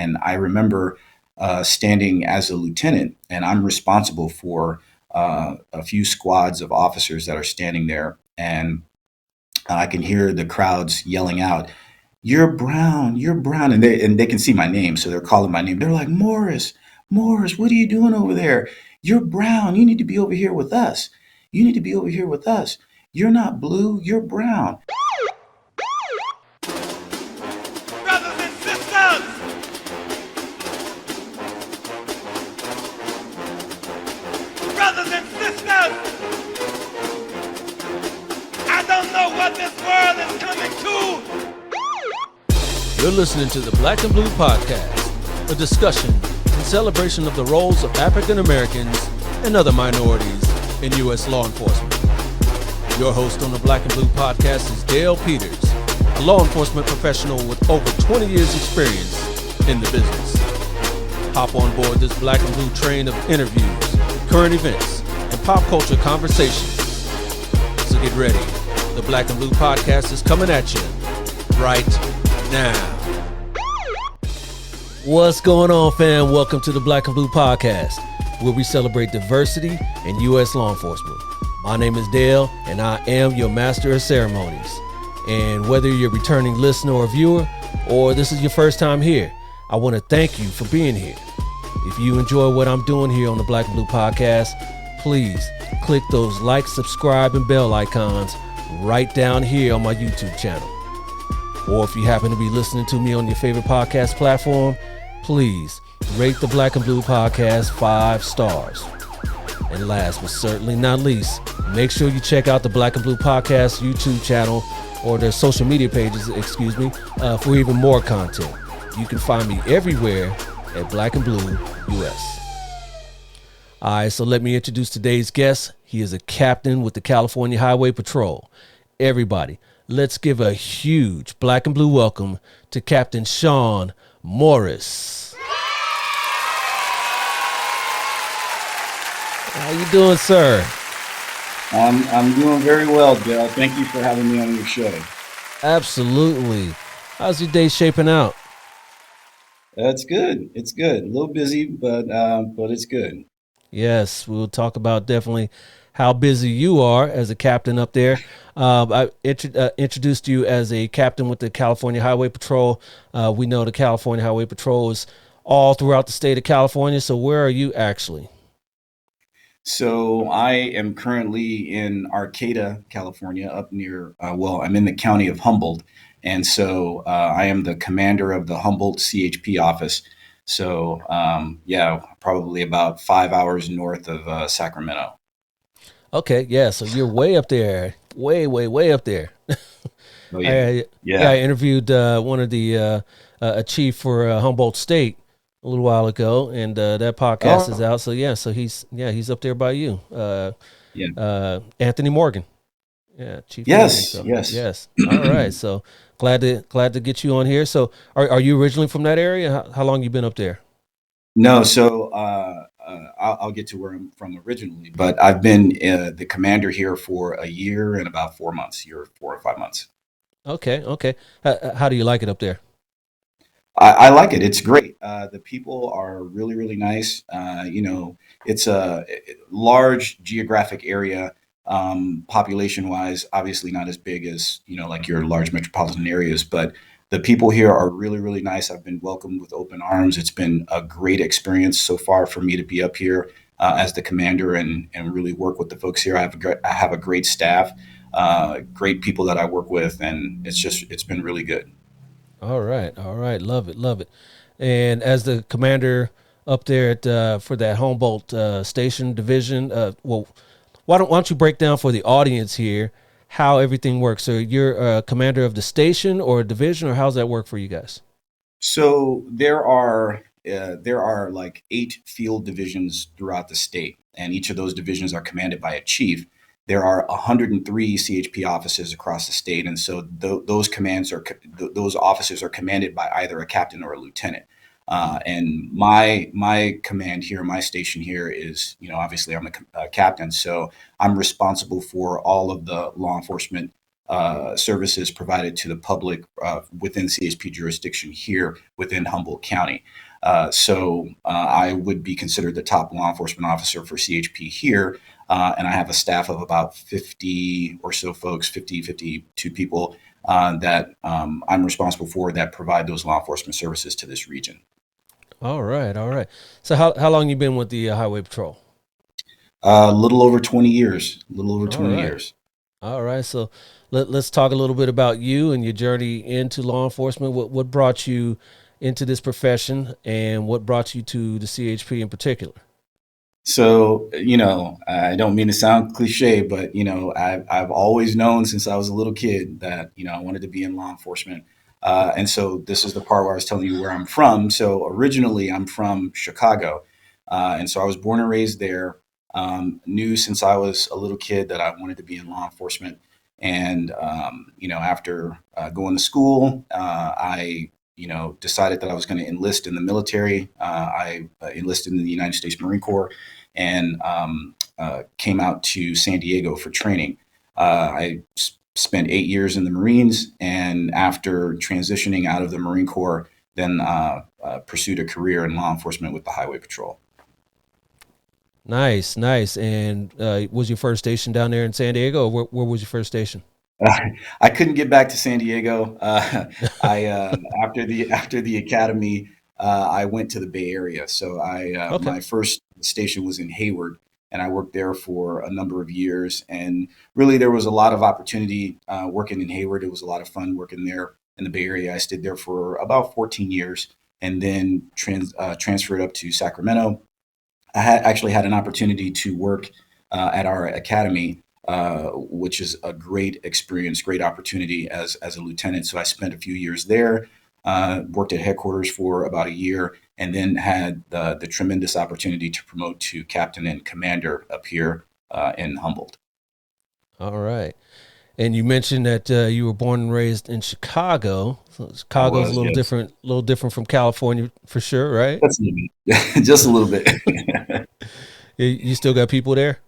And I remember standing as a lieutenant, and I'm responsible for a few squads of officers that are standing there. And I can hear the crowds yelling out, "You're Brown, you're Brown." And they can see my name, so they're calling my name. They're like, "Morris, Morris, what are you doing over there? You're Brown. You need to be over here with us. You need to be over here with us. You're not blue, you're brown." Brothers and sisters, brothers and sisters, I don't know what this world is coming to. You're listening to the Black and Blue Podcast, a discussion and celebration of the roles of African Americans and other minorities in U.S. law enforcement. Your host on the Black and Blue Podcast is Dale Peters, a law enforcement professional with over 20 years experience in the business. Hop on board this Black and Blue train of interviews, current events, and pop culture conversations. So get ready. The Black and Blue Podcast is coming at you right now. What's going on, fam? Welcome to the Black and Blue Podcast, where we celebrate diversity in U.S. law enforcement. My name is Dale, and I am your master of ceremonies. And whether you're a returning listener or viewer, or this is your first time here, I want to thank you for being here. If you enjoy what I'm doing here on the Black and Blue Podcast, please click those like, subscribe, and bell icons right down here on my YouTube channel. Or if you happen to be listening to me on your favorite podcast platform, please rate the Black and Blue Podcast 5 stars. And last but certainly not least, make sure you check out the Black and Blue Podcast YouTube channel or their social media pages, for even more content. You can find me everywhere at Black and Blue US. All right, so let me introduce today's guest. He is a captain with the California Highway Patrol. Everybody, let's give a huge Black and Blue welcome to Captain Shawn Morris. How you doing, sir? I'm doing very well, Dale. Thank you for having me on your show. Absolutely. How's your day shaping out? It's good. It's good. A little busy, but it's good. Yes, we'll talk about definitely how busy you are as a captain up there. I introduced you as a captain with the California Highway Patrol. We know the California Highway Patrol is all throughout the state of California. So where are you actually? So I am currently in Arcata, California, up near, I'm in the county of Humboldt. And so I am the commander of the Humboldt CHP office. So, probably about 5 hours north of Sacramento. Okay, yeah, so you're way up there, way up there. Oh, yeah. I interviewed one of the a chief for Humboldt State a little while ago, and that podcast is out. So he's up there by you. Anthony Morgan. Yeah, Chief. Yes, Morgan, yes. All right. So glad to get you on here. So are you originally from that area? How long you been up there? No, so I'll get to where I'm from originally, but I've been the commander here for a year and about 4 months, 4 or 5 months. Okay. How do you like it up there? I like it. It's great. The people are really, really nice. It's a large geographic area, population-wise, obviously not as big as, like your large metropolitan areas, but the people here are really, really nice. I've been welcomed with open arms. It's been a great experience so far for me to be up here as the commander and really work with the folks here. I have a great staff, great people that I work with, and it's been really good. All right. Love it. And as the commander up there at for that Humboldt Station Division, why don't you break down for the audience here how everything works? So you're a commander of the station or a division, or how's that work for you guys? So there are like 8 field divisions throughout the state, and each of those divisions are commanded by a chief. There are 103 CHP offices across the state, and so those officers are commanded by either a captain or a lieutenant. And my command here, my station here is, obviously I'm the captain, so I'm responsible for all of the law enforcement services provided to the public within CHP jurisdiction here within Humboldt County. I would be considered the top law enforcement officer for CHP here. And I have a staff of about 50 or so folks, 50, 52 people that I'm responsible for that provide those law enforcement services to this region. All right, all right. So how long you been with the Highway Patrol? A little over 20 years, a little over All 20 right. years. All right. So let's talk a little bit about you and your journey into law enforcement. What brought you into this profession and what brought you to the CHP in particular? So, I don't mean to sound cliche, but, I've always known since I was a little kid that, I wanted to be in law enforcement. And so this is the part where I was telling you where I'm from. So originally I'm from Chicago. And so I was born and raised there. Knew since I was a little kid that I wanted to be in law enforcement. And, after going to school, I decided that I was going to enlist in the military. I enlisted in the United States Marine Corps and came out to San Diego for training. I spent 8 years in the Marines, and after transitioning out of the Marine Corps, then pursued a career in law enforcement with the Highway Patrol. Nice, nice. And was your first station down there in San Diego, or where was your first station? I couldn't get back to San Diego. I after the academy, I went to the Bay Area. So Okay. my first station was in Hayward, and I worked there for a number of years. And really, there was a lot of opportunity working in Hayward. It was a lot of fun working there in the Bay Area. I stayed there for about 14 years, and then transferred up to Sacramento. I had actually had an opportunity to work at our academy, which is a great experience, great opportunity as a lieutenant. So I spent a few years there, worked at headquarters for about a year, and then had the tremendous opportunity to promote to captain and commander up here in Humboldt. All right. And you mentioned that you were born and raised in Chicago. So I Chicago's was, yes, a little different from California for sure, right? just a little bit, just a little bit. You still got people there?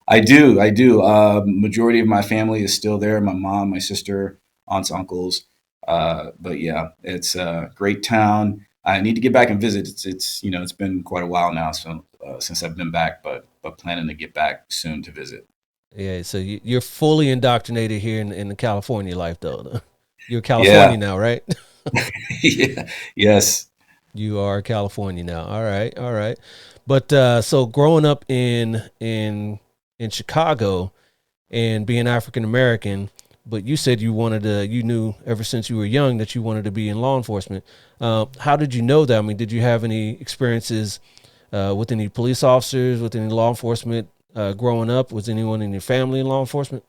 I do. I do. Majority of my family is still there. My mom, my sister, aunts, uncles. But yeah, it's a great town. I need to get back and visit. It's been quite a while now, so since I've been back, but planning to get back soon to visit. Yeah. So you're fully indoctrinated here in the California life, though. You're Yeah. California now, right? Yeah. Yes. You are California now. All right. All right. But so growing up in Chicago and being African American, but you said you knew ever since you were young that you wanted to be in law enforcement. How did you know that? I mean, did you have any experiences with any police officers, with any law enforcement growing up? Was anyone in your family in law enforcement?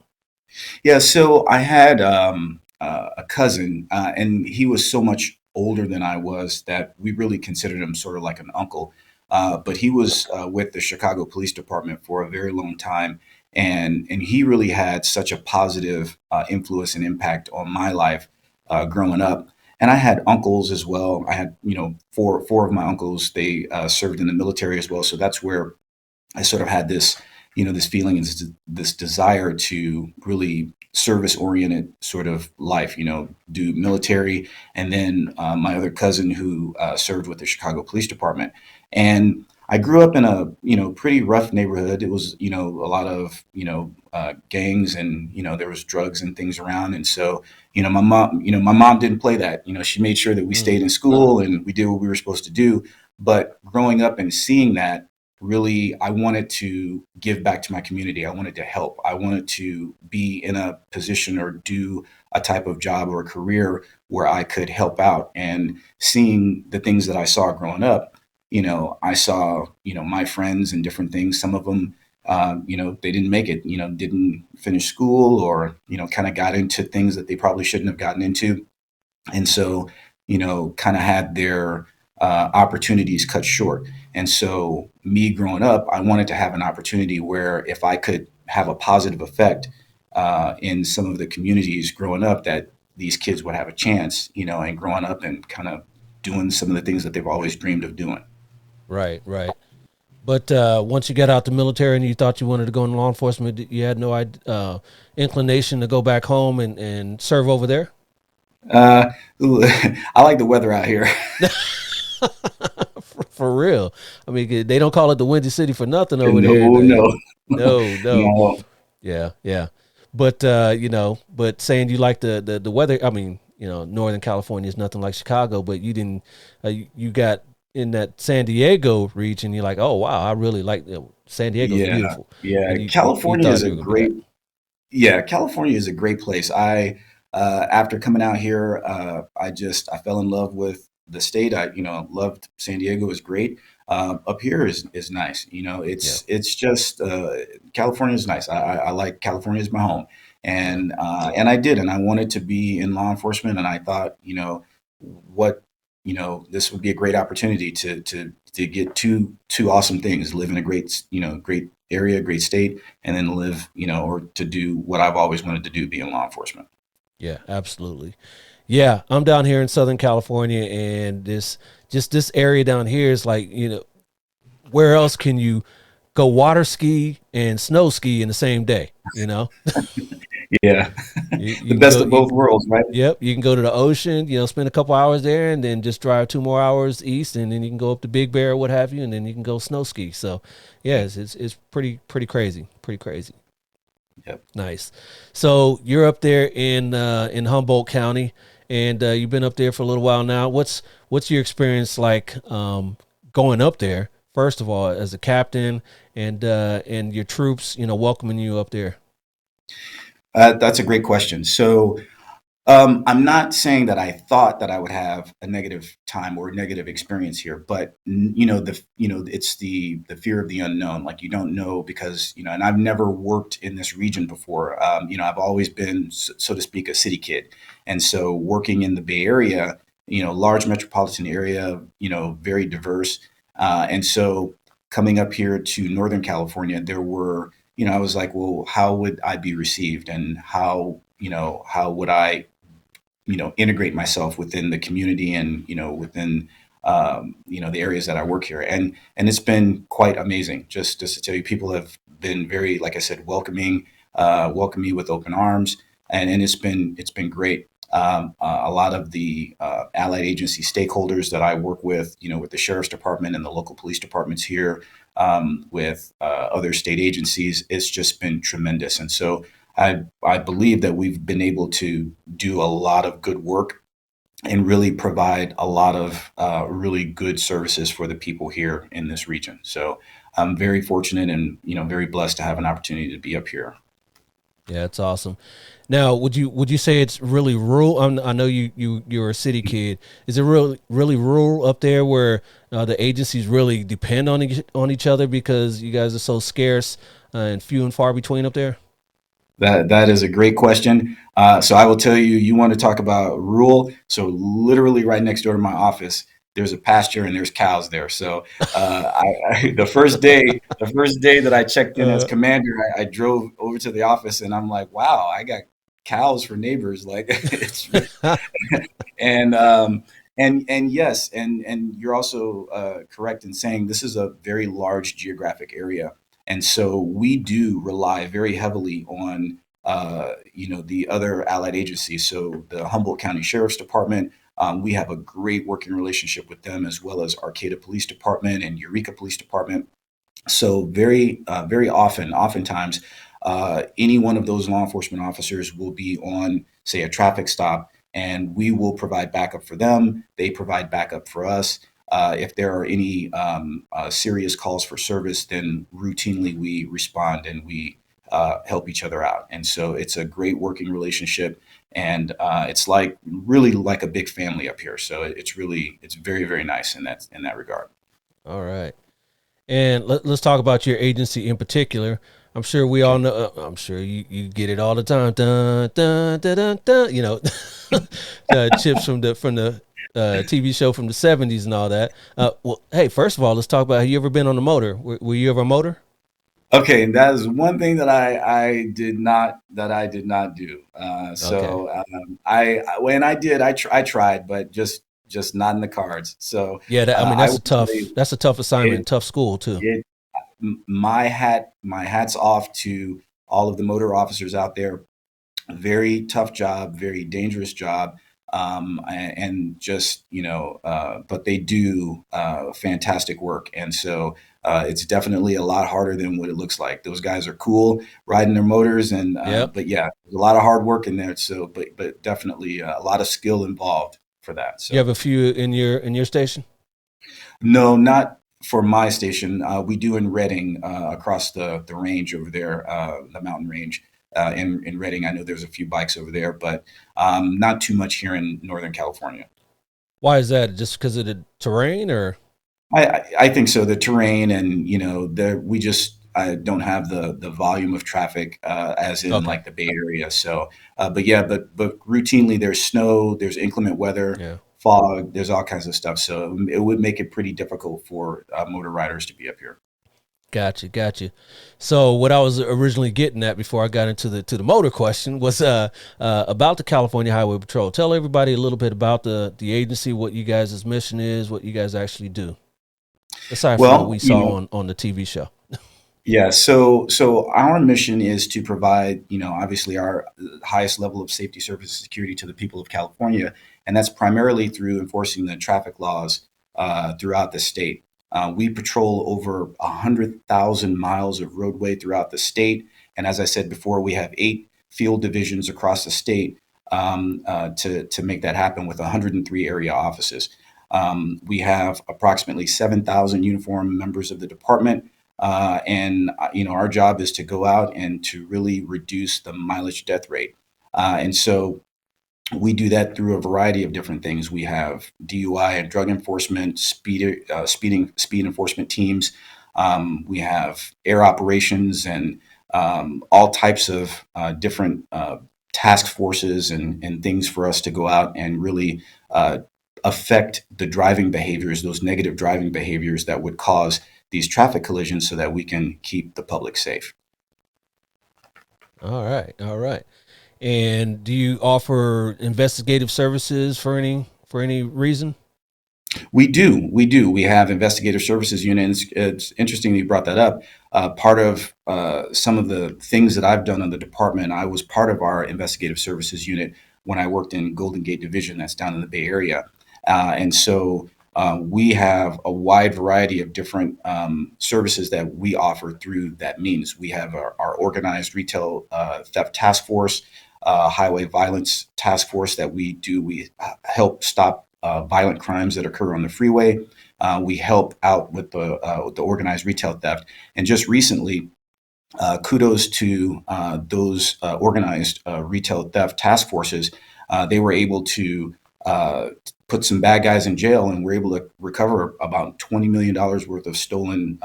Yeah, so I had a cousin, and he was so much older than I was that we really considered him sort of like an uncle. But he was with the Chicago Police Department for a very long time, and he really had such a positive influence and impact on my life growing up. And I had uncles as well. I had, four of my uncles. They served in the military as well. So that's where I sort of had this, this feeling and this desire to really service oriented sort of life, do military. And then my other cousin who served with the Chicago Police Department. And I grew up in a, pretty rough neighborhood. It was, a lot of, gangs and, there was drugs and things around. And so, my mom didn't play that. She made sure that we Mm, stayed in school and we did what we were supposed to do. But growing up and seeing that, really, I wanted to give back to my community. I wanted to help. I wanted to be in a position or do a type of job or a career where I could help out. And seeing the things that I saw growing up, I saw, my friends and different things. Some of them, they didn't make it, didn't finish school or, kind of got into things that they probably shouldn't have gotten into. And so, kind of had their opportunities cut short. And so, me growing up, I wanted to have an opportunity where if I could have a positive effect in some of the communities growing up, that these kids would have a chance, and growing up and kind of doing some of the things that they've always dreamed of doing. right, right. But once you got out the military and you thought you wanted to go in law enforcement, you had no inclination to go back home and serve over there? Uh, I like the weather out here. For real. I mean, they don't call it the Windy City for nothing over No, there. no, No, no. no. Yeah, yeah. But but saying you like the weather, I mean, Northern California is nothing like Chicago, but you didn't you got in that San Diego region, you're like, "Oh, wow, I really like San Diego's Yeah, beautiful." yeah. And you thought you were going to be that. California is a great place. After coming out here, I fell in love with the state. Loved San Diego. Is great. Up here is nice. Yeah. It's just California is nice. I like California as my home, Yeah. and I did, and I wanted to be in law enforcement, and I thought, what, this would be a great opportunity to get two awesome things: live in a great area, great state, and then live, or to do what I've always wanted to do, be in law enforcement. Yeah, absolutely. Yeah, I'm down here in Southern California, and this area down here is like, where else can you go water ski and snow ski in the same day? Yeah, You the can best go. of both worlds, right? Yep, you can go to the ocean. Spend a couple hours there, and then just drive 2 more hours east, and then you can go up to Big Bear or what have you, and then you can go snow ski. So, yeah, Yep, it's pretty crazy, pretty crazy. yep. Nice. So you're up there in Humboldt County, and you've been up there for a little while now. What's your experience like going up there? First of all, as a captain, and your troops, welcoming you up there. That's a great question. So, I'm not saying that I thought that I would have a negative time or a negative experience here, but it's the fear of the unknown. Like, you don't know, because and I've never worked in this region before. I've always been, so to speak, a city kid, and so working in the Bay Area, large metropolitan area, very diverse, and so coming up here to Northern California, there were, I was like, well, how would I be received, and how would I integrate myself within the community, and within the areas that I work here, and it's been quite amazing. Just to tell you, people have been very, like I said, welcoming, welcome me with open arms, and it's been great. A lot of the allied agency stakeholders that I work with, with the sheriff's department and the local police departments here, with other state agencies, it's just been tremendous. And so I believe that we've been able to do a lot of good work and really provide a lot of really good services for the people here in this region. So I'm very fortunate, and very blessed to have an opportunity to be up here. Yeah, it's awesome. Now, would you say it's really rural? I know you're a city kid. Is it really rural up there, where the agencies really depend on each other because you guys are so scarce and few and far between up there? That is a great question. So I will tell you, you want to talk about rural. So literally right next door to my office, there's a pasture and there's cows there. So the first day that I checked in as Uh, commander, I drove over to the office, and I'm like, wow, I got cows for neighbors. Like, it's and yes, and you're also correct in saying this is a very large geographic area, and so we do rely very heavily on the other allied agencies. So the Humboldt County Sheriff's Department, we have a great working relationship with them, as well as Arcata Police Department and Eureka Police Department. So very oftentimes, any one of those law enforcement officers will be on, say, a traffic stop, and we will provide backup for them. They provide backup for us. If there are any serious calls for service, then routinely we respond, and we help each other out. And so it's a great working relationship, and it's like really like a big family up here. So it's very, very nice in that regard. all right. And let's talk about your agency in particular. I'm sure we all Okay. know. I'm sure you get it all the time. Dun, dun, dun, dun, dun, chips from the TV show from the '70s and all that. Well, hey, first of all, let's talk about. Have you ever been on a motor? Were you ever a motor? Okay, and that is one thing that I did not do. Okay. So when I did, I tried, but just not in the cards. So Yeah, I mean I would say that's a tough it assignment, tough school too. my hats off to all of the motor officers out there. Very tough job, very dangerous job, and just but they do fantastic work, and so it's definitely a lot harder than what it looks like. Those guys are cool riding their motors, and Yep. but yeah, there's a lot of hard work in there. So, but definitely a lot of skill involved for that. You have So, a few in your station? no, not for my station. We do in Reading, across the range over there, the mountain range. In Reading, I know there's a few bikes over there, but not too much here in Northern California. Why is that? Just because of the terrain, or? I think so. The terrain, and we just don't have the volume of traffic as in Okay. like the Bay Area. So, but yeah, but routinely there's snow, there's inclement weather, Yeah. fog, there's all kinds of stuff. So it would make it pretty difficult for motor riders to be up here. Gotcha. So what I was originally getting at before I got into the motor question was about the California Highway Patrol. Tell everybody a little bit about the agency, what you guys' mission is, what you guys actually do, aside from what Well, we saw on the TV show. yeah, so our mission is to provide, obviously our highest level of safety, service, and security to the people of California, and that's primarily through enforcing the traffic laws throughout the state. We patrol over 100,000 miles of roadway throughout the state, and as I said before, we have 8 field divisions across the state to make that happen with 103 area offices. We have approximately 7,000 uniformed members of the department. And our job is to go out and to really reduce the mileage death rate. And so we do that through a variety of different things. We have DUI and drug enforcement, speed enforcement teams. We have air operations and all types of different task forces and things for us to go out and really affect the driving behaviors, those negative driving behaviors that would cause these traffic collisions so that we can keep the public safe. All right. And do you offer investigative services for any reason? We do. We have investigator services units. It's interesting that you brought that up. Part of some of the things that I've done in the department, I was part of our investigative services unit when I worked in Golden Gate Division, that's down in the Bay Area. And so we have a wide variety of different services that we offer through that means. We have our organized retail theft task force, highway violence task force that we do. We help stop violent crimes that occur on the freeway. We help out with the organized retail theft. And just recently, kudos to those organized retail theft task forces. They were able to put some bad guys in jail, and we're able to recover about $20 million worth of stolen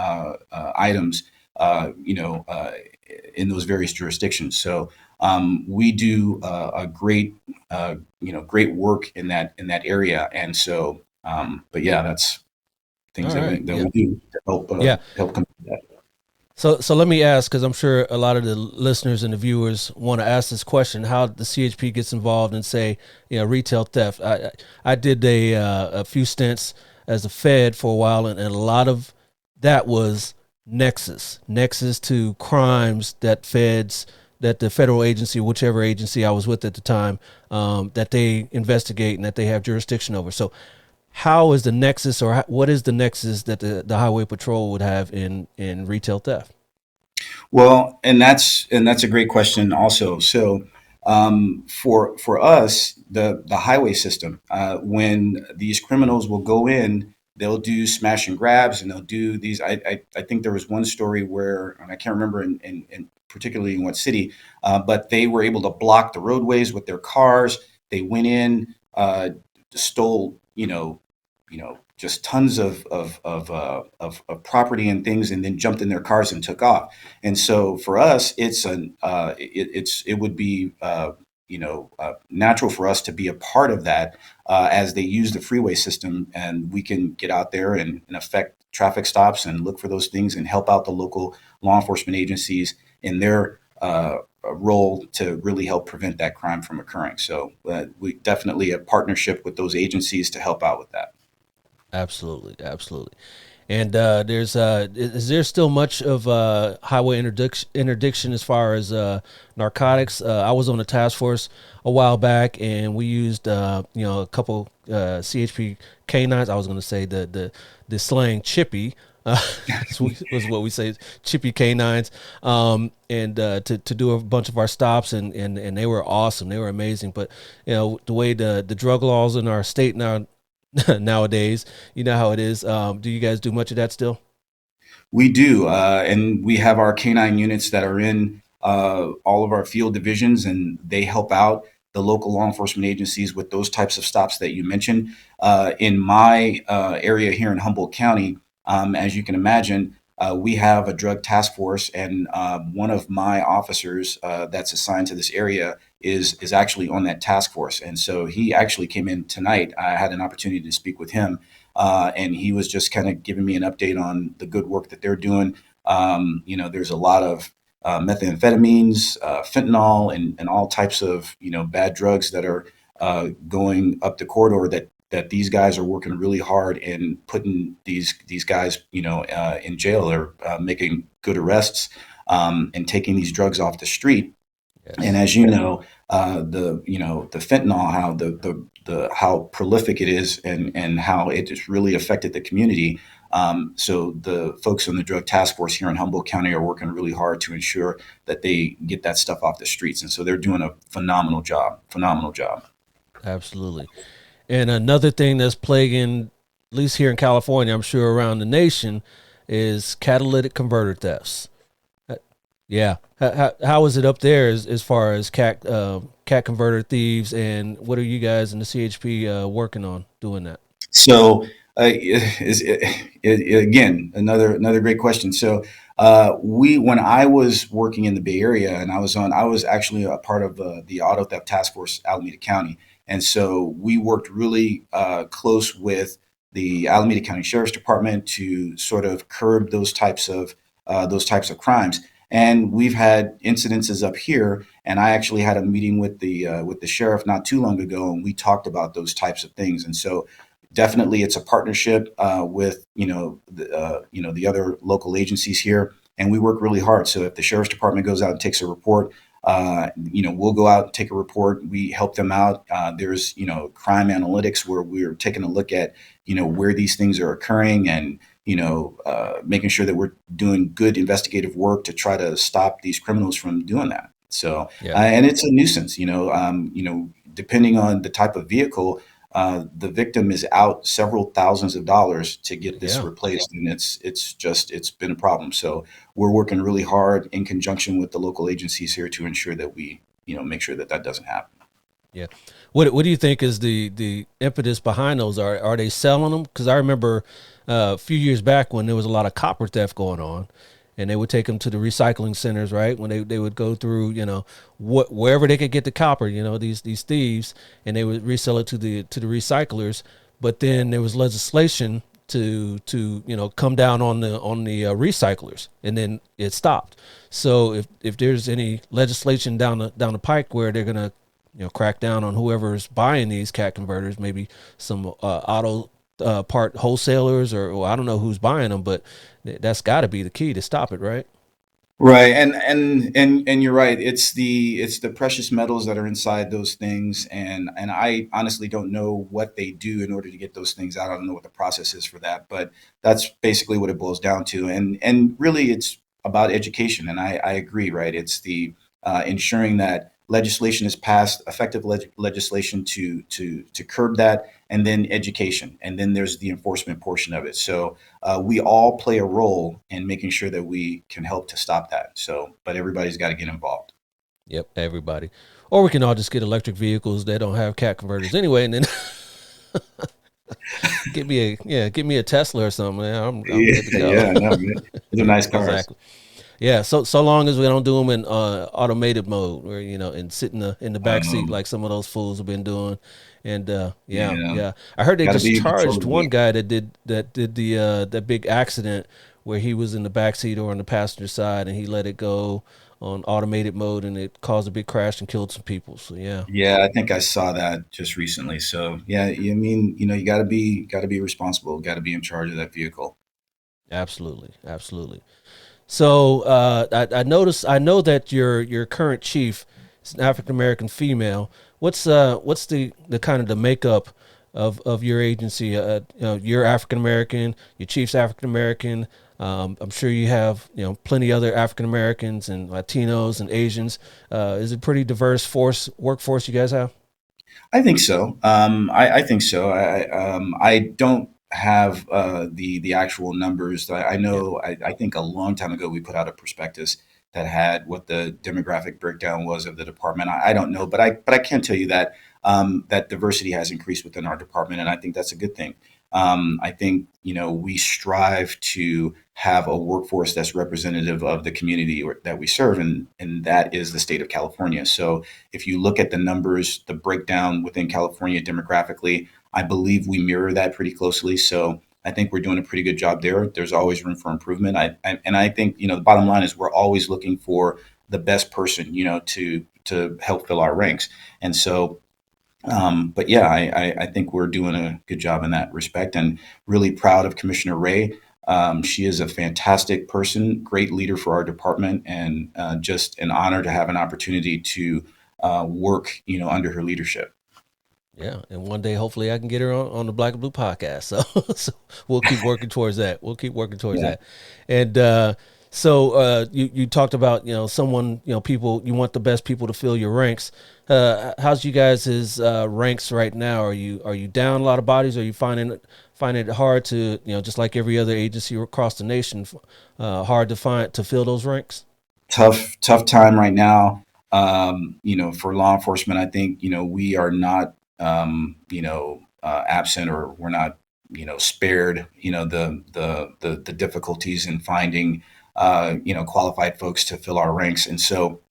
items, in those various jurisdictions. So we do a great work in that area. And so, but yeah, that's things All that we right. that Yeah. we do to Yeah. help combat that. So let me ask, because I'm sure a lot of the listeners and the viewers want to ask this question: how the CHP gets involved in, say, retail theft. I did a few stints as a Fed for a while, and a lot of that was Nexus to crimes that that the federal agency, whichever agency I was with at the time, that they investigate and that they have jurisdiction over. So how is the nexus, or what is the nexus that the highway patrol would have in retail theft? Well, and that's a great question also. So for us, the highway system, when these criminals will go in, they'll do smash and grabs, and they'll do these. I think there was one story where, and I can't remember in particularly in what city, but they were able to block the roadways with their cars. They went in, stole, just tons of property and things, and then jumped in their cars and took off. And so for us, it would be natural for us to be a part of that as they use the freeway system, and we can get out there and affect traffic stops and look for those things and help out the local law enforcement agencies in their role to really help prevent that crime from occurring. So we definitely have partnership with those agencies to help out with that. Absolutely. And there's is there still much of highway interdiction as far as narcotics? I was on a task force a while back, and we used a couple CHP canines. I was going to say the slang chippy. Was what we say, chippy canines, and to do a bunch of our stops, and they were awesome. They were amazing. But the way the drug laws in our state now nowadays, you know how it is. Do you guys do much of that still? We do, and we have our canine units that are in all of our field divisions, and they help out the local law enforcement agencies with those types of stops that you mentioned. In my area here in Humboldt County, as you can imagine, we have a drug task force, and one of my officers that's assigned to this area is actually on that task force, and so he actually came in tonight. I had an opportunity to speak with him, and he was just kind of giving me an update on the good work that they're doing. There's a lot of methamphetamines, fentanyl, and all types of bad drugs that are going up the corridor that these guys are working really hard and putting these guys in jail or making good arrests, and taking these drugs off the street. And Yes. as you know, the fentanyl, how the how prolific it is, and how it just really affected the community. So the folks on the drug task force here in Humboldt County are working really hard to ensure that they get that stuff off the streets, and so they're doing a phenomenal job. Phenomenal job. Absolutely. And another thing that's plaguing, at least here in California, I'm sure around the nation, is catalytic converter thefts. Uh, Yeah. How is it up there as far as cat converter thieves, and what are you guys in the CHP working on doing that? So again, another great question. So we when I was working in the Bay Area, and I was actually a part of the Auto Theft Task Force, Alameda County, and so we worked really close with the Alameda County Sheriff's Department to sort of curb those types of crimes. And we've had incidences up here, and I actually had a meeting with the sheriff not too long ago, and we talked about those types of things. And so definitely it's a partnership with the other local agencies here, and we work really hard. So if the sheriff's department goes out and takes a report, we'll go out and take a report. We help them out. There's crime analytics where we're taking a look at where these things are occurring, and making sure that we're doing good investigative work to try to stop these criminals from doing that. So Yeah. and it's a nuisance. Depending on the type of vehicle, the victim is out several thousands of dollars to get this Yeah. replaced, and it's been a problem. So we're working really hard in conjunction with the local agencies here to ensure that we make sure that that doesn't happen. Yeah. What do you think is the impetus behind those? Are they selling them? Because I remember a few years back when there was a lot of copper theft going on, and they would take them to the recycling centers, right? When they would go through, wherever they could get the copper, these thieves, and they would resell it to the recyclers. But then there was legislation to come down on the recyclers, and then it stopped. So if there's any legislation down the pike where they're gonna crack down on whoever's buying these cat converters, maybe some auto part wholesalers, or I don't know who's buying them, but that's got to be the key to stop it, right? Right, and you're right. It's the precious metals that are inside those things, and I honestly don't know what they do in order to get those things out. I don't know what the process is for that, but that's basically what it boils down to. And really, it's about education, and I agree. Right, it's the ensuring that legislation is passed, effective legislation to curb that, and then education, and then there's the enforcement portion of it. So we all play a role in making sure that we can help to stop that. So, but everybody's got to get involved. Yep, everybody. Or we can all just get electric vehicles that don't have cat converters anyway, and then get me a Tesla or something. Man. I'm Yeah, good to go. yeah, no, man. Those are nice cars. Exactly. Yeah, so long as we don't do them in automated mode, where and sit in the back seat Um, like some of those fools have been doing, and yeah, yeah, yeah. I heard they got to just be in control charged of the one vehicle. guy that did the that big accident where he was in the back seat or on the passenger side, and he let it go on automated mode, and it caused a big crash and killed some people. So yeah, Yeah, I think I saw that just recently. So yeah, I mean, you got to be responsible, got to be in charge of that vehicle. Absolutely, absolutely. So I know that your current chief is an African American female. What's the kind of the makeup of your agency? You're African American. Your chief's African American. I'm sure you have plenty other African Americans and Latinos and Asians. Is it pretty diverse workforce you guys have? I think so. I think so. I don't have the actual numbers. I Yeah. know. I think a long time ago we put out a prospectus that had what the demographic breakdown was of the department. I don't know, but I can tell you that that diversity has increased within our department, and I think that's a good thing. I think we strive to have a workforce that's representative of the community that we serve, and that is the state of California. So if you look at the numbers, the breakdown within California demographically, I believe we mirror that pretty closely. So I think we're doing a pretty good job there. There's always room for improvement. And I think the bottom line is we're always looking for the best person, to help fill our ranks. And so but yeah, I think we're doing a good job in that respect, and really proud of Commissioner Ray. She is a fantastic person, great leader for our department, and just an honor to have an opportunity to work, under her leadership. Yeah, and one day hopefully I can get her on the Black and Blue podcast. So, so we'll keep working towards that. We'll keep working towards Yeah, that. And you talked about someone people you want the best people to fill your ranks. How's you guys' ranks right now? Are you down a lot of bodies? Are you finding it hard to just like every other agency across the nation, hard to fill those ranks? tough time right now. For law enforcement, I think we are not absent, or we're not spared the difficulties in finding qualified folks to fill our ranks. And so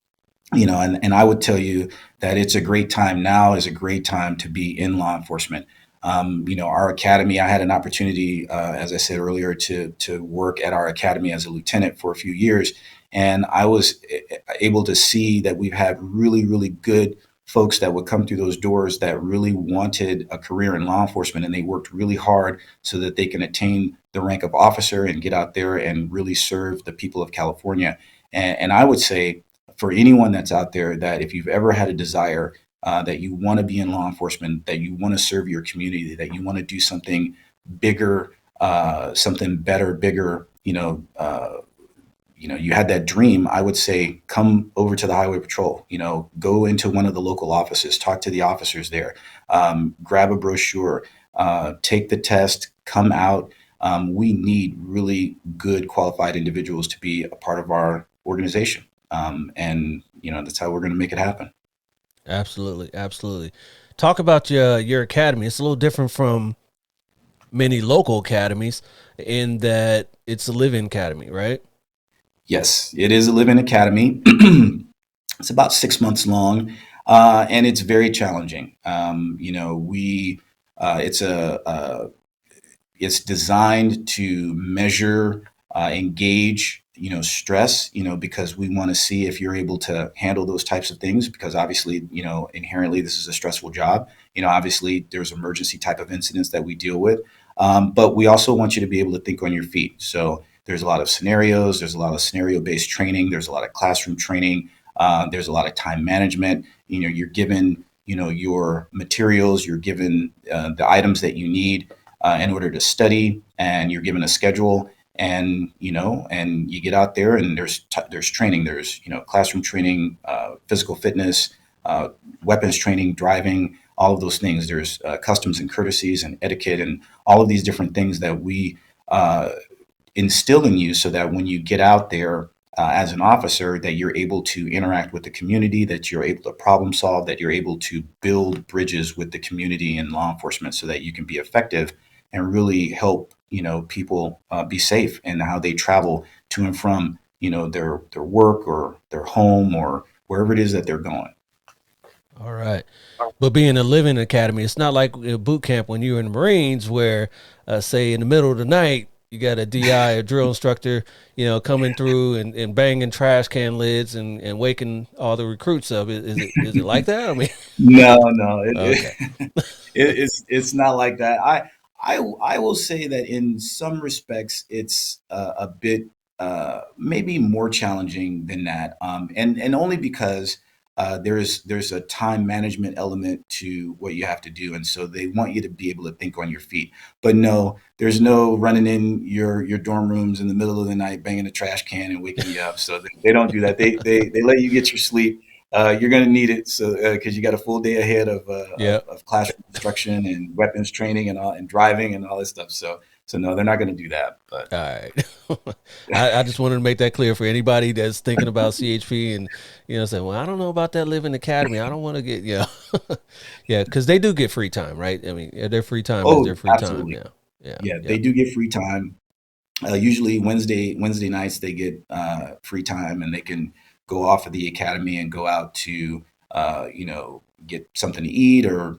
and I would tell you that it's a great time. Now is a great time to be in law enforcement. Our academy, I had an opportunity, as I said earlier, to work at our academy as a lieutenant for a few years. And I was able to see that we've had really, really good folks that would come through those doors that really wanted a career in law enforcement, and they worked really hard so that they can attain the rank of officer and get out there and really serve the people of California. And I would say, for anyone that's out there, that if you've ever had a desire that you want to be in law enforcement, that you want to serve your community, that you want to do something bigger, something better, bigger, you had that dream, I would say come over to the Highway Patrol. Go into one of the local offices, talk to the officers there, grab a brochure, take the test, come out. We need really good, qualified individuals to be a part of our organization. And that's how we're going to make it happen. Absolutely, absolutely. Talk about your academy. It's a little different from many local academies in that it's a living academy, right? Yes, it is a live-in academy. It's about 6 months long, and it's very challenging. We it's it's designed to measure, engage, stress, because we want to see if you're able to handle those types of things. Because obviously, inherently, this is a stressful job. Obviously, there's emergency type of incidents that we deal with, but we also want you to be able to think on your feet. So there's a lot of scenarios. There's a lot of scenario-based training. There's a lot of classroom training. There's a lot of time management. You're given, your materials. You're given the items that you need in order to study, and you're given a schedule, and and you get out there, and there's training. There's classroom training, physical fitness, weapons training, driving, all of those things. There's customs and courtesies and etiquette, and all of these different things that we instill in you, so that when you get out there as an officer, that you're able to interact with the community, that you're able to problem solve, that you're able to build bridges with the community and law enforcement, so that you can be effective and really help people be safe in how they travel to and from their work or their home or wherever it is that they're going. All right. But being a living academy, it's not like boot camp when you were in the Marines where, say, in the middle of the night, you got a DI, a drill instructor, coming through and banging trash can lids and waking all the recruits up. Is it like that? I mean, No, no, okay. it's not like that. I will say that in some respects it's a bit maybe more challenging than that, and only because there's a time management element to what you have to do, and so they want you to be able to think on your feet. But no, there's no running in your dorm rooms in the middle of the night, banging a trash can and waking you up. So they don't do that. They let you get your sleep. You're going to need it, so because you got a full day ahead Yeah. of classroom instruction and weapons training and all, and driving and all this stuff. So no, they're not going to do that. But All right. I just wanted to make that clear for anybody that's thinking about CHP and, say, well, I don't know about that living academy. I don't want to get, yeah, because they do get free time, right? I mean, their free time is oh, their free time. absolutely, Yeah. Yeah. yeah, Yeah. they do get free time. Usually Wednesday nights they get free time and they can go off of the academy and go out to get something to eat or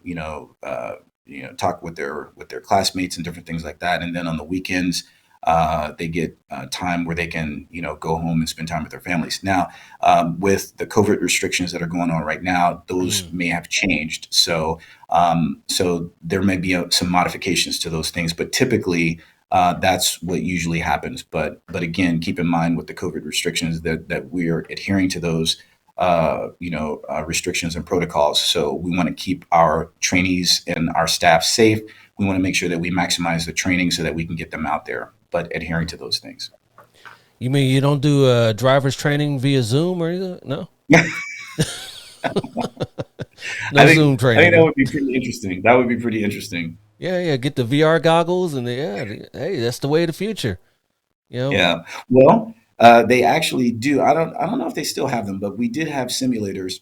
talk with their classmates and different things like that. And then on the weekends they get time where they can go home and spend time with their families. Now with the COVID restrictions that are going on right now, those Mm. may have changed. So there may be some modifications to those things, but typically that's what usually happens. But again, keep in mind with the COVID restrictions that we're adhering to those restrictions and protocols. So we want to keep our trainees and our staff safe. We want to make sure that we maximize the training so that we can get them out there, but adhering to those things. You mean you don't do driver's training via Zoom or anything? No? I No Zoom think training, that huh? would be pretty interesting. That would be pretty interesting. Yeah, yeah. Get the VR goggles and hey, that's the way of the future. You know? Yeah. Well, they actually do. I don't know if they still have them, but we did have simulators,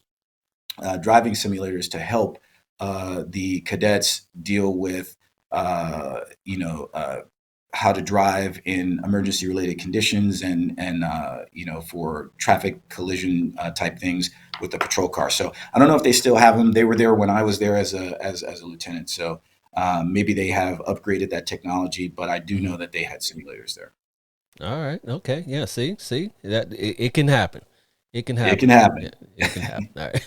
driving simulators to help the cadets deal with how to drive in emergency related conditions and for traffic collision type things with the patrol car. So I don't know if they still have them. They were there when I was there as a lieutenant. So maybe they have upgraded that technology, but I do Mhm. know that they had simulators there. All right. Okay. Yeah. See that it can happen. It can It can happen. Yeah, happen. it can happen. All right.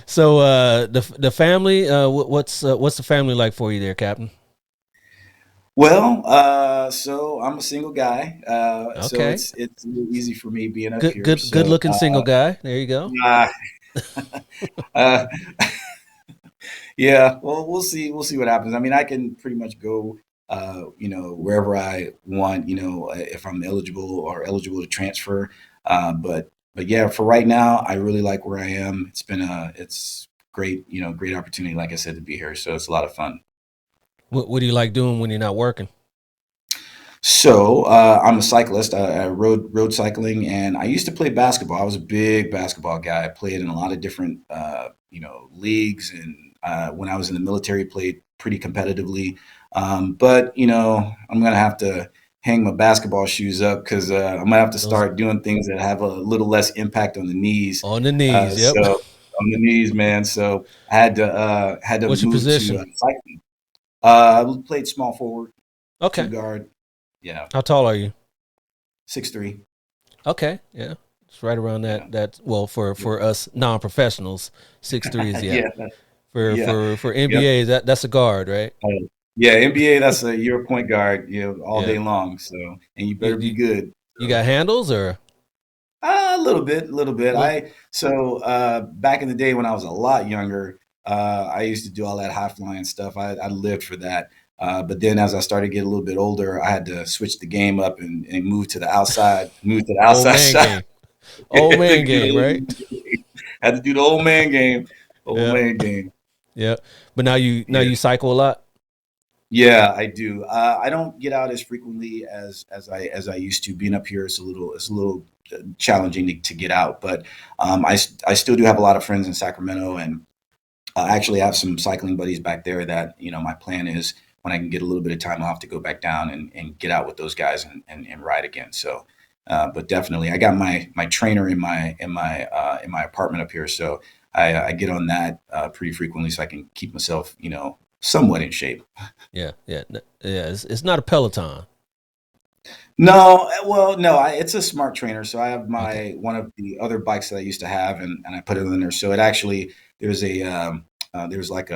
So the family, what's the family like for you there, Captain? Well, so I'm a single guy, so Okay. it's a little easy for me being up here. Good So looking single guy. There you go. uh, uh, yeah, well, we'll see what happens. I mean, I can pretty much go, wherever I want, if I'm eligible to transfer. But yeah, for right now, I really like where I am. It's great, great opportunity, like I said, to be here. So it's a lot of fun. What do you like doing when you're not working? So I'm a cyclist. I road cycling, and I used to play basketball. I was a big basketball guy. I played in a lot of different leagues, and when I was in the military, played pretty competitively. But I'm gonna have to hang my basketball shoes up because I'm gonna have to Those start doing things that have a little less impact on the knees. on the knees. Yep. So on the knees, man. So I had to What's your move to position? cycling. I played small forward, two Okay. guard. Yeah, How tall are you? 6'3". Okay. Yeah. It's right around Yeah. that well for us non-professionals, 6'3" is yeah. Yeah. Yeah. For Yep. NBA that's a guard, right? Yeah, NBA, that's you're a point guard, all Yeah. day long. So, and you better You be you, good. you So, got handles or a little bit, a little bit. little Back in the day when I was a lot younger, I used to do all that high flying stuff. I lived for that. But then as I started to get a little bit older, I had to switch the game up and move to the old outside man shot. game. Old Had to man do the game, right? had to do the old man game. Old Yeah. man game. Yeah. But now you Yeah. cycle a lot? Yeah, I do. I don't get out as frequently as I used to. Being up here is a little challenging to get out, but I still do have a lot of friends in Sacramento, and I actually have some cycling buddies back there that my plan is when I can get a little bit of time off to go back down and get out with those guys and ride again. So, but definitely, I got my trainer in my apartment up here, so I get on that pretty frequently so I can keep myself somewhat in shape. Yeah. Yeah. Yeah. It's not a Peloton. No, well, no, it's a smart trainer. So I have Okay. my one of the other bikes that I used to have, and I put it in there. So it actually there's a there's like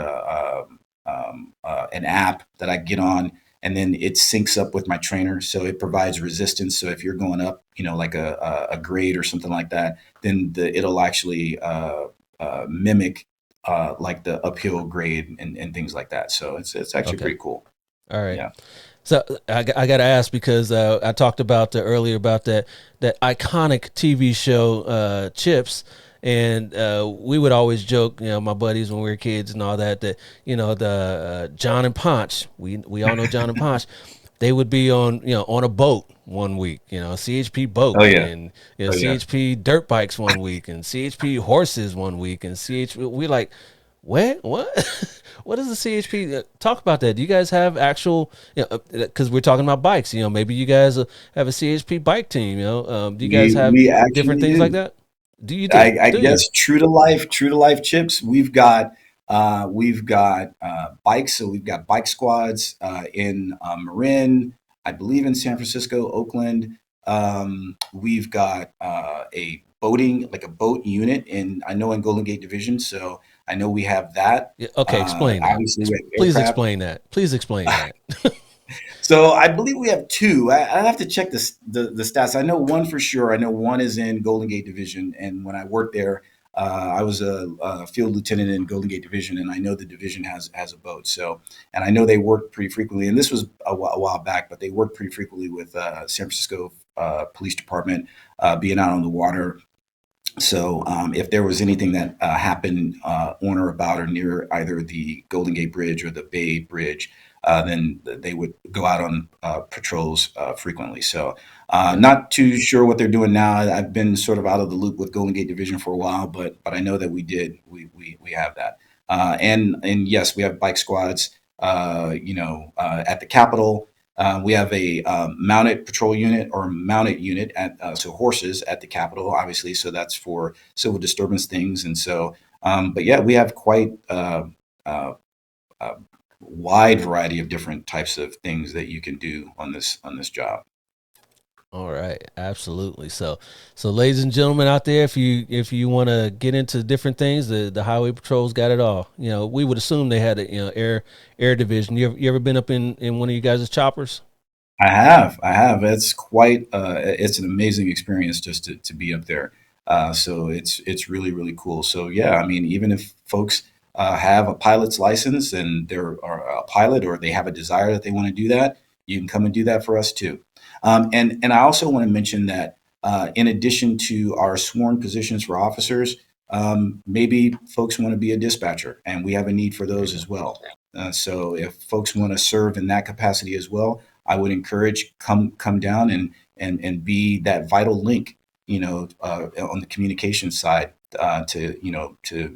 an app that I get on, and then it syncs up with my trainer, so it provides resistance. So if you're going up, like a grade or something like that, then it'll actually mimic like the uphill grade and things like that. So it's actually Okay. pretty cool. All right. Yeah. So I got to ask because I talked about earlier about that iconic TV show Chips, and we would always joke, my buddies when we were kids and all that the John and Ponch, we all know John and Ponch, they would be on a boat one week, a CHP boat, Oh yeah. and Oh yeah. CHP dirt bikes one week, and CHP horses one week, and we like, what? What is the CHP? Talk about that. Do you guys have actual, because we're talking about bikes, maybe you guys have a CHP bike team, do you guys have We different actually things like do. that? I Do you? guess true to life chips. We've got bikes. So we've got bike squads in Marin, I believe in San Francisco, Oakland. We've got like a boat unit I know in Golden Gate Division. So I know we have that. Yeah, okay, explain that. Obviously, we have Please aircraft. explain that. Please explain that. So I believe we have two. I have to check the stats. I know one for sure. I know one is in Golden Gate Division, and when I worked there, I was a field lieutenant in Golden Gate Division, and I know the division has a boat. So, and I know they worked pretty frequently. And this was a while back, but they worked pretty frequently with San Francisco Police Department being out on the water. So, if there was anything that happened on or about or near either the Golden Gate Bridge or the Bay Bridge, then they would go out on patrols frequently. So, Okay. not too sure what they're doing now. I've been sort of out of the loop with Golden Gate Division for a while, but I know that we have that. And yes, we have bike squads. At the Capitol. We have a mounted patrol unit or mounted unit at so horses at the Capitol, obviously. So that's for civil disturbance things, and so. But yeah, we have quite uh, a wide variety of different types of things that you can do on this job. All right, absolutely. So ladies and gentlemen out there, if you want to get into different things, the highway patrols got it all. We would assume they had a air division. You ever been up in one of you guys' choppers? I have. It's an amazing experience just to be up there. So it's really really cool. So yeah, I mean, even if folks have a pilot's license and they're are a pilot or they have a desire that they want to do that, you can come and do that for us too. And I also want to mention that in addition to our sworn positions for officers, maybe folks want to be a dispatcher, and we have a need for There you those go. as well. So if folks want to serve in that capacity as well, I would encourage come down and be that vital link, on the communication side. To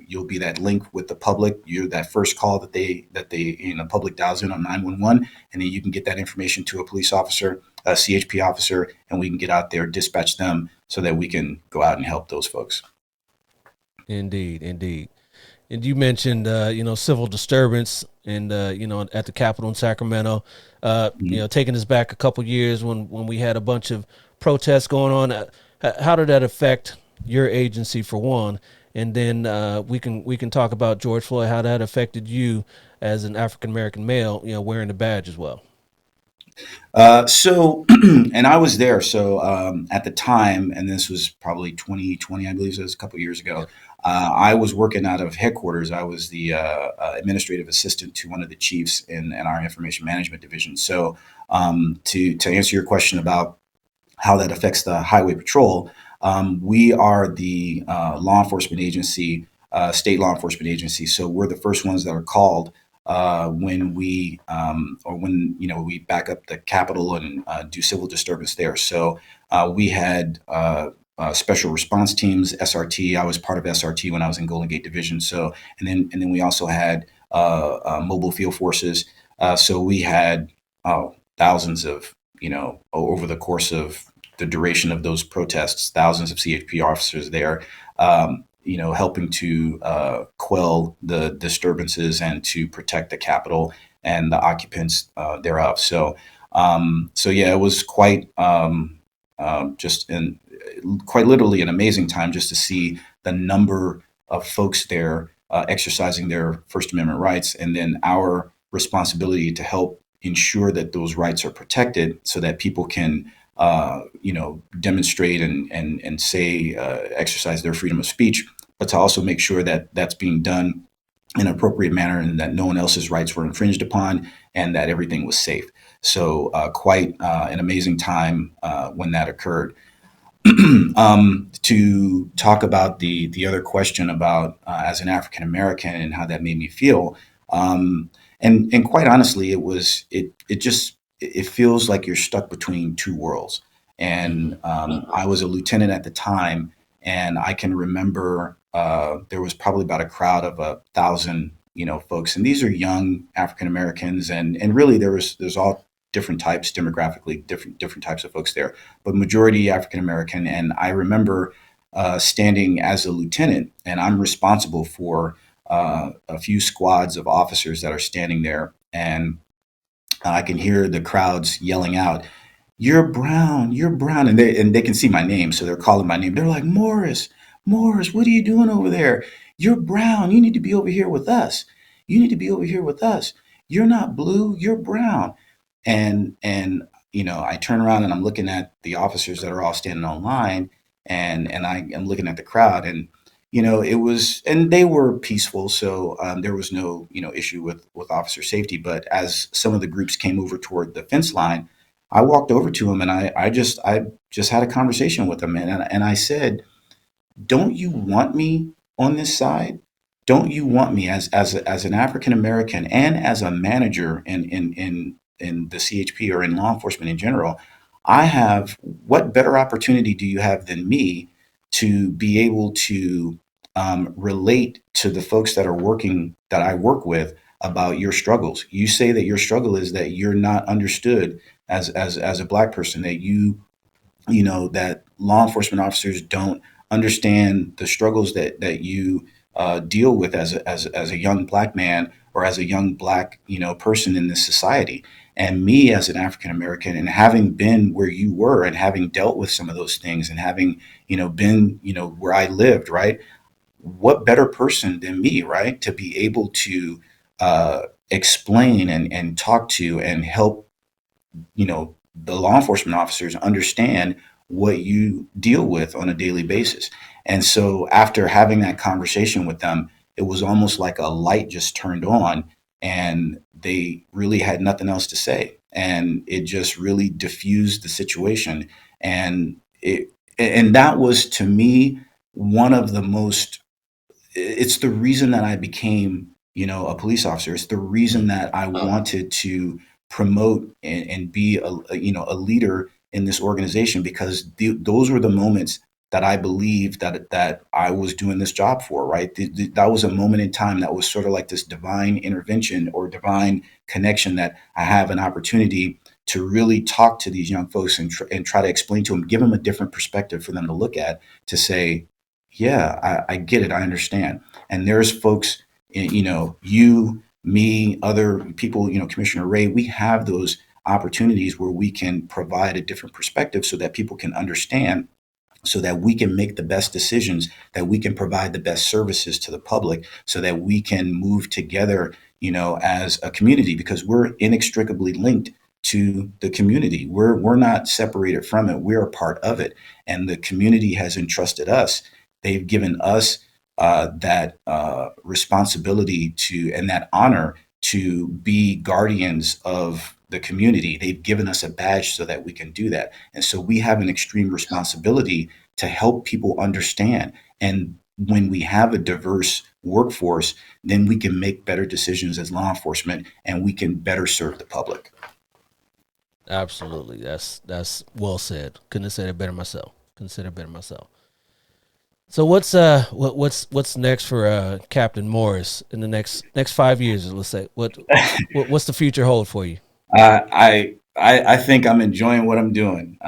you'll be that link with the public. You're that first call that they public dials in on 911, and then you can get that information to a police officer, a CHP officer, and we can get out there, dispatch them, so that we can go out and help those folks. Indeed, indeed. And you mentioned, civil disturbance, and at the Capitol in Sacramento, Mhm. taking us back a couple years when we had a bunch of protests going on. How did that affect your agency for one? And then we can talk about George Floyd, how that affected you as an African American male, wearing the badge as well. So, and I was there. So at the time, and this was probably 2020, I believe, so it was a couple of years ago. I was working out of headquarters. I was the administrative assistant to one of the chiefs in our information management division. So to answer your question about how that affects the highway patrol, we are the law enforcement agency, state law enforcement agency. So we're the first ones that are called when we or when we back up the Capitol and do civil disturbance there. So we had special response teams, SRT. I was part of SRT when I was in Golden Gate Division. So and then we also had mobile field forces. So we had thousands of over the course of the duration of those protests, thousands of CHP officers there. Helping to quell the disturbances and to protect the Capitol and the occupants thereof. So yeah, it was quite literally an amazing time just to see the number of folks there exercising their First Amendment rights, and then our responsibility to help ensure that those rights are protected so that people can demonstrate and say, exercise their freedom of speech, but to also make sure that that's being done in an appropriate manner and that no one else's rights were infringed upon and that everything was safe. So quite an amazing time when that occurred. To talk about the other question about as an African American and how that made me feel, and quite honestly, it feels like you're stuck between two worlds. And I was a lieutenant at the time, and I can remember there was probably about a crowd of 1,000 folks, and these are young African Americans, and really there's all different types demographically, different types of folks there, but majority African American. And I remember standing as a lieutenant, and I'm responsible for a few squads of officers that are standing there, and I can hear the crowds yelling out, you're Brown," and they can see my name, so they're calling my name. They're like, Morris, Morris, what are you doing over there? You're Brown. You need to be over here with us. You need to be over here with us. You're not blue. You're brown. And I turn around and I'm looking at the officers that are all standing on line, and I am looking at the crowd, and it was, and they were peaceful, so there was no issue with officer safety. But as some of the groups came over toward the fence line, I walked over to him and I just had a conversation with him, and I said, "Don't you want me on this side? Don't you want me as an African American and as a manager in the CHP or in law enforcement in general? I have What better opportunity do you have than me to be able to relate to the folks that I work with about your struggles? You say that your struggle is that you're not understood as a black person, that that law enforcement officers don't understand the struggles that you deal with as a young black man or as a young black person in this society. And me as an African American, and having been where you were and having dealt with some of those things, and having been where I lived, right? What better person than me, right, to be able to explain and talk to and help the law enforcement officers understand what you deal with on a daily basis. And so after having that conversation with them, it was almost like a light just turned on, and they really had nothing else to say. And it just really diffused the situation. And that was, to me, one of the most, it's the reason that I became, a police officer. It's the reason that I wanted to promote and be a leader in this organization, because those were the moments that I believed that I was doing this job for, right? That was a moment in time that was sort of like this divine intervention or divine connection, that I have an opportunity to really talk to these young folks and try to explain to them, give them a different perspective for them to look at, to say, yeah, I get it. I understand. And there's folks, you, me, other people, Commissioner Ray, we have those opportunities where we can provide a different perspective so that people can understand, so that we can make the best decisions, that we can provide the best services to the public, so that we can move together, as a community, because we're inextricably linked to the community. We're not separated from it. We're a part of it. And the community has entrusted us. They've given us that responsibility and that honor to be guardians of the community. They've given us a badge so that we can do that. And so we have an extreme responsibility to help people understand. And when we have a diverse workforce, then we can make better decisions as law enforcement, and we can better serve the public. Absolutely. That's well said. Couldn't have said it better myself. Couldn't have said it better myself. So what's next for Captain Morris in the next 5 years? Let's say what's the future hold for you? I think I'm enjoying what I'm doing.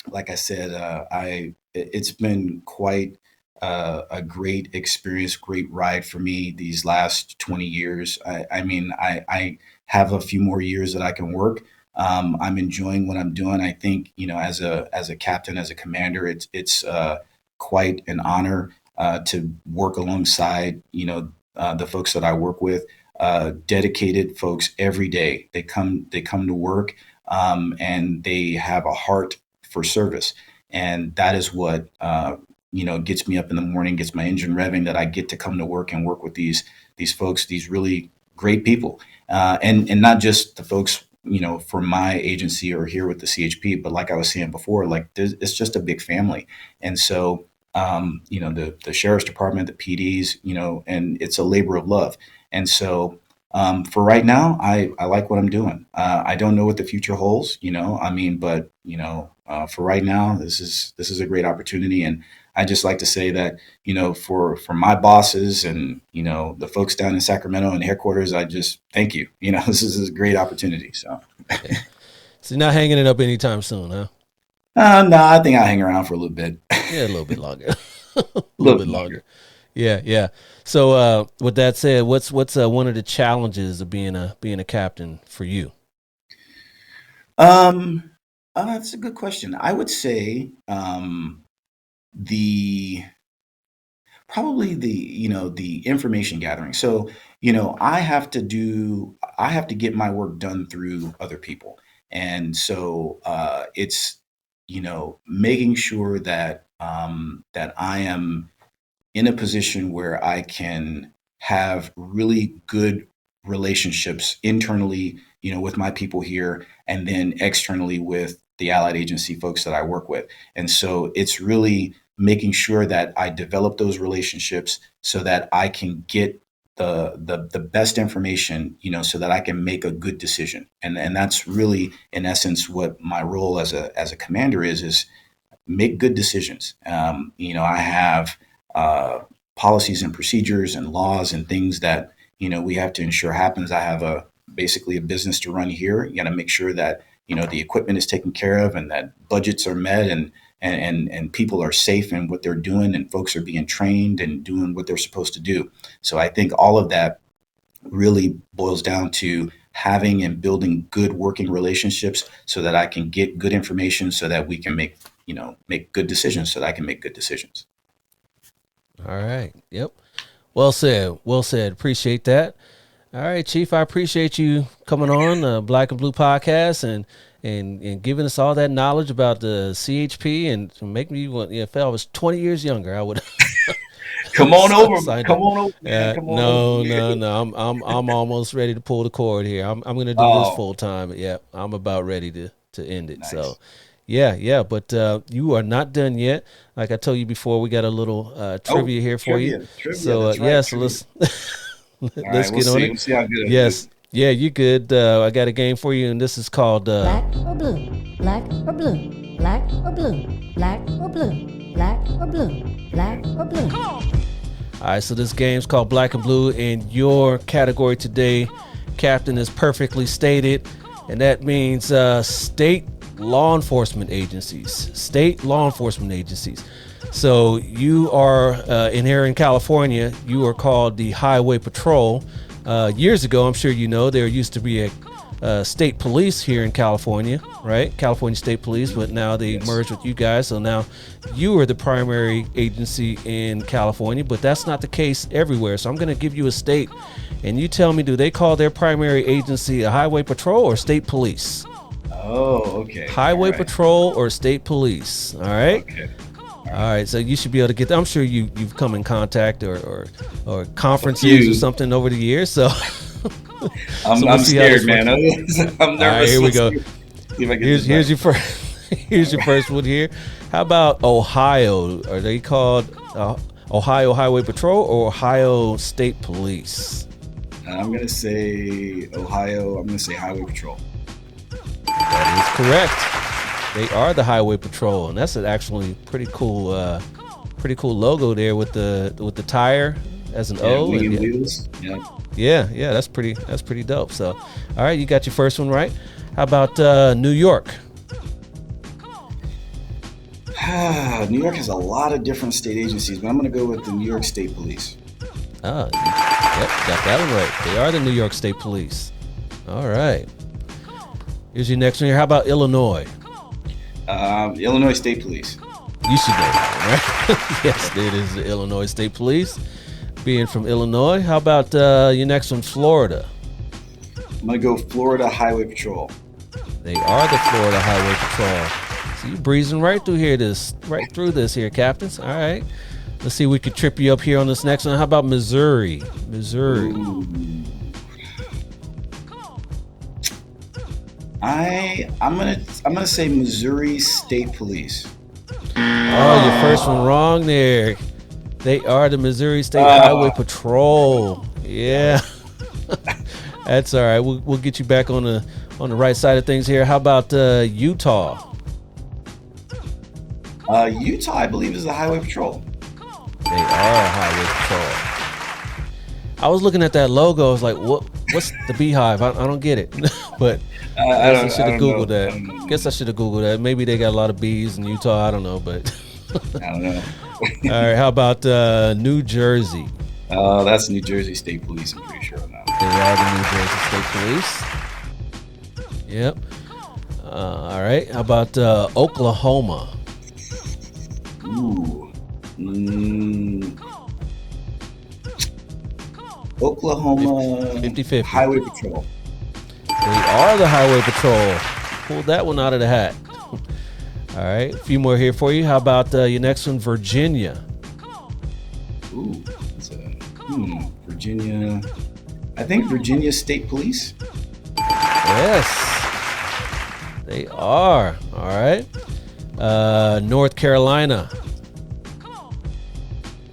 Like I said, it's been quite a great experience, great ride for me these last 20 years. I mean, I have a few more years that I can work. I'm enjoying what I'm doing. I think, as a captain, as a commander, it's quite an honor to work alongside, the folks that I work with, dedicated folks every day. They come to work, and they have a heart for service. And that is what, gets me up in the morning, gets my engine revving, that I get to come to work and work with these folks, these really great people. And not just the folks, for my agency or here with the CHP, but like I was saying before, like it's just a big family. And so, the sheriff's department, the PDs, and it's a labor of love. And so, for right now, I like what I'm doing. I don't know what the future holds, but for right now, this is a great opportunity. And I just like to say that, for my bosses and, the folks down in Sacramento and headquarters, I just thank you. This is a great opportunity. So, So you're not hanging it up anytime soon, huh? no, I think I'll hang around for a little bit. Yeah, a little bit longer. A little bit longer. Yeah, yeah. So with that said, what's one of the challenges of being a captain for you? That's a good question. I would say the probably the information gathering. So, I have to get my work done through other people. And so it's making sure that I am in a position where I can have really good relationships internally, with my people here, and then externally with the allied agency folks that I work with. And so it's really making sure that I develop those relationships so that I can get the best information, so that I can make a good decision. And that's really, in essence, what my role as a commander is make good decisions. I have policies and procedures and laws and things that we have to ensure happens. I have basically a business to run here. You got to make sure that the equipment is taken care of and that budgets are met and people are safe in what they're doing and folks are being trained and doing what they're supposed to do. So I think all of that really boils down to having and building good working relationships so that I can get good information so that we can make good decisions, so that I can make good decisions. All right. Yep. Well said. Well said. Appreciate that. All right, Chief. I appreciate you coming on the Black and Blue podcast and giving us all that knowledge about the CHP and make me want. If I was 20 years younger, I would. Come on over. Come on over. Come on no. I'm almost ready to pull the cord here. I'm going to do this full time. Yeah, I'm about ready to end it. Nice. So. Yeah, but you are not done yet. Like I told you before, we got a little trivia here for you. Trivia, so right, so let's let's get on it. We'll see how good. Yes, yeah, you good. I got a game for you, and this is called Black or Blue, Black or Blue, Black or Blue, Black or Blue, Black or Blue, Black or Blue. Come on. All right, so this game's called Black and Blue, and your category today, Captain, is perfectly stated, and that means state law enforcement agencies. So you are in here in California, you are called the Highway Patrol. Years ago, I'm sure there used to be a state police here in California, right? California State Police, but now they merged with you guys. So now you are the primary agency in California, but that's not the case everywhere. So I'm going to give you a state and you tell me, do they call their primary agency a highway patrol or state police? Oh, okay. Highway Patrol or state police. All right. Okay. All right. So you should be able to get that. I'm sure you've come in contact or conferences or something over the years. So I'm scared, man. I'm nervous. All right, here we go. Here's your first. Here's your first one here. How about Ohio? Are they called Ohio Highway Patrol or Ohio State Police? I'm gonna say Ohio. I'm gonna say Highway Patrol. That is correct. They are the Highway Patrol, and that's actually pretty cool logo there with the tire as an O. And wheels. Yeah, that's pretty dope. So, all right, you got your first one right. How about New York? New York has a lot of different state agencies, but I'm going to go with the New York State Police. Yep, got that one right. They are the New York State Police. All right. Here's your next one here. How about Illinois? Illinois State Police. You should know that, right? Yes, it is the Illinois State Police. Being from Illinois, how about your next one, Florida? I'm gonna go Florida Highway Patrol. They are the Florida Highway Patrol. So you breezing right through this here, captains. All right. Let's see if we could trip you up here on this next one. How about Missouri? Ooh. I'm gonna say Missouri State Police. Oh, your first one wrong there. They are the Missouri State Highway Patrol. Yeah. That's all right. We'll get you back on the right side of things here. How about Utah? Utah, I believe, is the Highway Patrol. They are Highway Patrol. I was looking at that logo. I was like, what's the beehive? I don't get it. But I should have Googled that. Guess I should have Googled that. Maybe they got a lot of bees in Utah. I don't know, but I don't know. All right. How about New Jersey? That's New Jersey State Police, I'm pretty sure on that. They are the New Jersey State Police. Yep. All right. How about Oklahoma? Ooh. Oklahoma 50-50. Highway Patrol. They are the Highway Patrol. Pulled that one out of the hat. All right. A few more here for you. How about your next one, Virginia? Ooh. Virginia. I think Virginia State Police. Yes. They are. All right. North Carolina.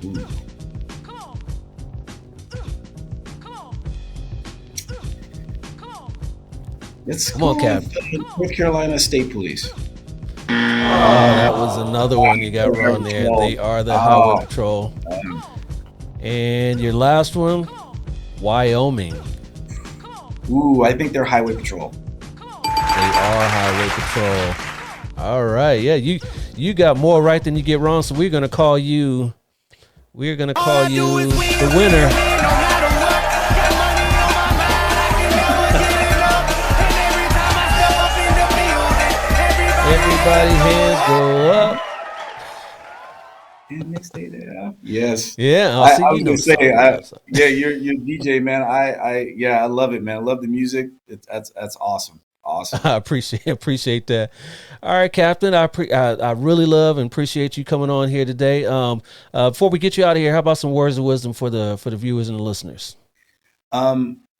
Ooh. Come on, Cap. North Carolina State Police. Oh, that was another one you got wrong there. They are the Highway Patrol. And your last one, Wyoming. Ooh, I think they're Highway Patrol. They are Highway Patrol. All right. Yeah, you got more right than you get wrong, so we're gonna call you the winner. Everybody hands go up. And next day there. Yes. Yeah, I was gonna say, you're DJ, man. I love it, man. I love the music. That's awesome. Awesome. I appreciate that. All right, Captain. I really love and appreciate you coming on here today. Before we get you out of here, how about some words of wisdom for the viewers and the listeners?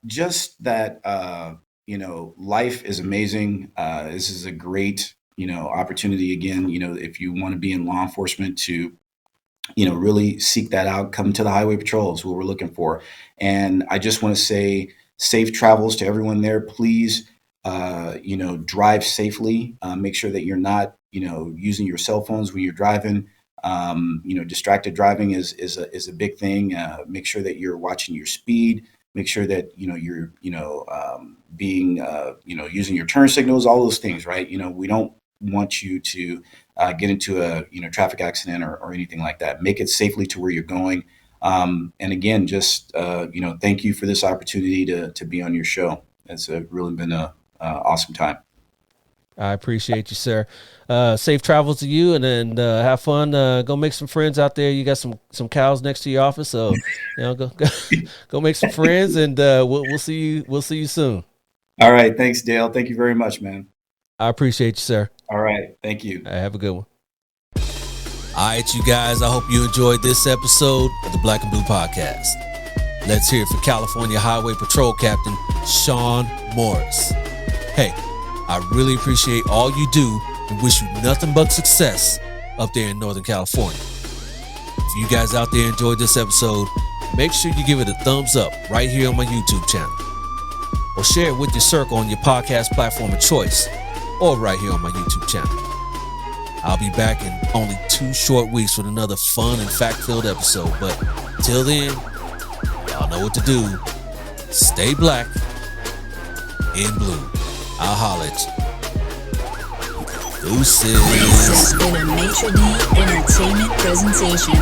Just that life is amazing. This is a great opportunity again. If you want to be in law enforcement, to really seek that out. Come to the Highway Patrol is what we're looking for. And I just want to say safe travels to everyone there. Please, drive safely. Make sure that you're not, using your cell phones when you're driving. Distracted driving is a big thing. Make sure that you're watching your speed. Make sure that you're being using your turn signals. All those things, right? We don't want you to get into a traffic accident or anything like that. Make it safely to where you're going. And again, just thank you for this opportunity to be on your show. It's really been a awesome time. I appreciate you, sir. Safe travels to you, and then have fun. Go make some friends out there. You got some cows next to your office, so go make some friends, and we'll see you. We'll see you soon. All right, thanks, Dale. Thank you very much, man. I appreciate you, sir. All right, thank you. All right, have a good one. All right, you guys. I hope you enjoyed this episode of the Black and Blue Podcast. Let's hear it for California Highway Patrol Captain Shawn Morris. Hey, I really appreciate all you do and wish you nothing but success up there in Northern California. If you guys out there enjoyed this episode, make sure you give it a thumbs up right here on my YouTube channel. Or share it with your circle on your podcast platform of choice, or right here on my YouTube channel. I'll be back in only 2 short weeks with another fun and fact-filled episode. But till then, y'all know what to do. Stay black and blue. I'll holler at you. Deuces. This has been a Maitre D Entertainment presentation.